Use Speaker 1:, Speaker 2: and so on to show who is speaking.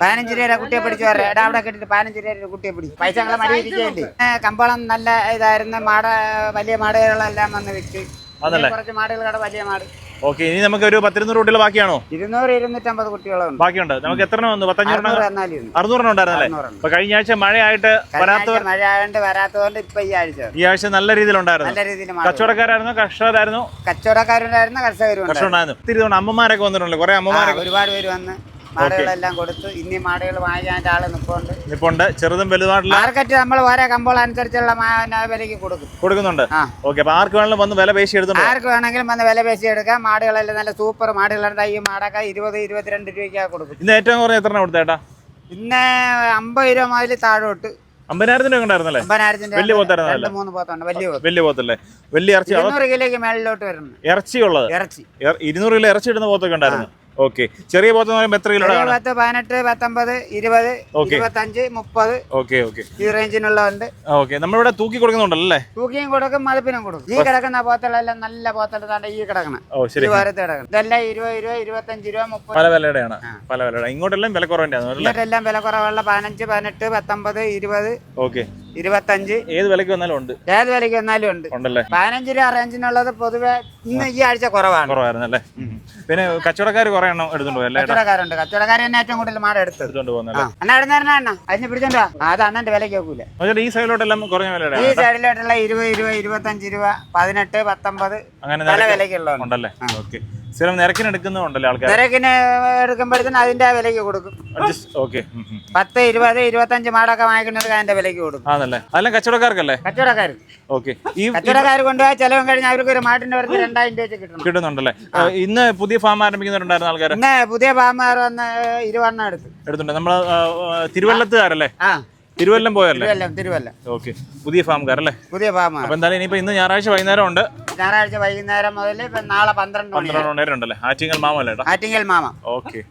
Speaker 1: 15 രൂപ കുട്ടിയെ പിടിച്ചു പറയാം അവിടെ കെട്ടിട്ട് 15 രൂപ കുട്ടിയെ പിടിച്ചു പൈസ ഞങ്ങളെ മടി ഇരിക്കുകയല്ലേ കമ്പോളം നല്ല ഇതായിരുന്നു വലിയ മാടുകളെല്ലാം വന്ന് വിറ്റ് കുറച്ച് മാടുകളുടെ വലിയ മാട്
Speaker 2: ഓക്കെ ഇനി നമുക്ക് ഒരു 200 കുട്ടികൾ ബാക്കിയാണോ
Speaker 1: 200-250 കുട്ടികളുണ്ട്
Speaker 2: ബാക്കിയുണ്ട് നമുക്ക് എത്ര വന്നു 600 ഉണ്ടായിരുന്നല്ലേ അപ്പൊ കഴിഞ്ഞ ആഴ്ച മഴയായിട്ട്
Speaker 1: മഴയായിട്ട് വരാത്തതുകൊണ്ട് ഇപ്പൊ ഈ ആഴ്ച
Speaker 2: നല്ല രീതിയിൽ ഉണ്ടായിരുന്നു കച്ചവടക്കാരായിരുന്നു
Speaker 1: കച്ചവടക്കാരുണ്ടായിരുന്നു
Speaker 2: കർഷകരുണ്ടായിരുന്നു അമ്മമാരൊക്കെ വന്നിട്ടുണ്ടല്ലോ കുറെ അമ്മമാരൊക്കെ
Speaker 1: ഒരുപാട് പേര് വന്ന് മാടുകളെല്ലാം കൊടുത്ത് ഇനി മാടുകൾ വാങ്ങിക്കാൻ ആള്
Speaker 2: നിപ്പുണ്ട് ചെറുതും വലുതായിട്ടുള്ള
Speaker 1: മാർക്കറ്റ് നമ്മൾ ഓരോ കമ്പോളം അനുസരിച്ചുള്ള വിലക്ക്
Speaker 2: കൊടുക്കുന്നുണ്ട് ഓക്കെ അപ്പൊ ആർക്ക് വേണമെങ്കിലും വന്ന് വില പേശി എടുത്തു
Speaker 1: ആർക്ക് വേണമെങ്കിലും വന്ന് വില പേശി എടുക്കാം മാടുകളെല്ലാം നല്ല സൂപ്പർ മാടുകളുണ്ട് ഈ മാടൊക്കെ 20-22 രൂപയ്ക്കാണ് കൊടുക്കും
Speaker 2: ഇന്ന് ഏറ്റവും കുറഞ്ഞ എത്ര കൊടുത്തേട്ടാ
Speaker 1: ഇന്ന് 50 രൂപ മുതൽ താഴോട്ട്
Speaker 2: 50,000 ഉണ്ടായിരുന്നല്ലേ
Speaker 1: 50,000
Speaker 2: വലിയ പോത്തല്ലേ വലിയ ഇറച്ചി
Speaker 1: 200 കിലോയ്ക്ക് മേളിലോട്ട് വരുന്നു
Speaker 2: ഇറച്ചിയുള്ളത് 200 കിലോ ഇറച്ചി ഇടുന്ന പോത്തൊക്കെ ഉണ്ടായിരുന്നു ഓക്കെ ചെറിയ പോത്ത് എത്ര കിലോ
Speaker 1: 18, 19, 20, 25, 30
Speaker 2: ഓക്കെ ഓക്കെ
Speaker 1: ഈ റേഞ്ചിനുള്ളതുണ്ട്
Speaker 2: ഓക്കെ നമ്മളിവിടെ തൂക്കി കൊടുക്കുന്നുണ്ടല്ലേ
Speaker 1: തൂക്കിയും കൊടുക്കും മതിപ്പിനും കൊടുക്കും ഈ കിടക്കുന്ന പോത്തലെല്ലാം നല്ല പോത്തലാണ് ഈ കിടക്കണം ഇതെല്ലാം 20 രൂപ 25 രൂപ 30
Speaker 2: പല വിലയുടെയാണ് പല വിലയുടെ ഇങ്ങോട്ടെല്ലാം വില കുറവിന്റെ
Speaker 1: ഇങ്ങോട്ടെല്ലാം വില കുറവുള്ള 15, 18, 19, 20
Speaker 2: ഓക്കെ
Speaker 1: 25
Speaker 2: ഏത് വിലക്ക് വന്നാലും ഉണ്ട്
Speaker 1: 15 രൂപ റേഞ്ചിനുള്ളത് പൊതുവെ ഇന്ന് ഈ ആഴ്ച
Speaker 2: കുറവായിരുന്നല്ലേ പിന്നെ കച്ചവടക്കാർ കുറെ എണ്ണം എടുത്തോണ്ട് പോയല്ലേ
Speaker 1: കച്ചവടക്കാർ തന്നെ ഏറ്റവും കൂടുതൽ മാട എടുത്തോണ്ട് പോകുന്നത് അതിന് പിടിച്ചോണ്ടോ അത് അണ്ണന്റെ വിലക്ക് വെക്കൂല
Speaker 2: ഈ സൈഡിലോട്ടെല്ലാം കുറഞ്ഞ വിലയുടെ
Speaker 1: ഈ സൈഡിലോട്ടുള്ള 20 രൂപ 25 രൂപ 18, 19 അങ്ങനെ പല വിലക്കുള്ളതുണ്ടല്ലേ
Speaker 2: ഓക്കെ സ്ഥിരം നിരക്കിന് എടുക്കുന്നുണ്ടല്ലോ ആൾക്കാർ
Speaker 1: നിരക്കിന് എടുക്കുമ്പോഴത്തേന് അതിന്റെ വിലക്ക് കൊടുക്കും 10, 20, 25 മാടൊക്കെ വാങ്ങിക്കുന്നത് അതിന്റെ വിലക്ക് കൊടുക്കും
Speaker 2: ആണല്ലേ അതെല്ലാം കച്ചവടക്കാർക്കല്ലേ
Speaker 1: കച്ചവടക്കാർ
Speaker 2: ഓക്കെ ഈ
Speaker 1: കച്ചവടക്കാർ കൊണ്ടുപോയി ചെലവും കഴിഞ്ഞാൽ അവർക്ക് ഒരു മാട്ടിന്റെ പേർക്ക് 2000 രൂപ
Speaker 2: കിട്ടുന്നുണ്ടല്ലേ ഇന്ന് പുതിയ ഫാം ആരംഭിക്കുന്നുണ്ടായിരുന്ന ആൾക്കാർ
Speaker 1: ഇന്ന് പുതിയ ഫാമാർ വന്ന് 20
Speaker 2: എടുത്തിട്ടുണ്ട് നമ്മള് തിരുവല്ലത്തുകാരല്ലേ തിരുവല്ലം പോയല്ലേ
Speaker 1: തിരുവല്ലം
Speaker 2: ഓക്കെ പുതിയ ഫാംകാരല്ലേ
Speaker 1: പുതിയ ഫാം
Speaker 2: അപ്പൊ എന്തായാലും ഇനിയിപ്പോ ഇന്ന് ഞായറാഴ്ച വൈകുന്നേരം ഉണ്ട്
Speaker 1: ഞായറാഴ്ച വൈകുന്നേരം മുതൽ നാളെ 12
Speaker 2: വരെ ഉണ്ടല്ലേ ആറ്റിങ്ങൽ മാമ അല്ലേ
Speaker 1: ആറ്റിങ്ങൽ മാമ
Speaker 2: ഓക്കെ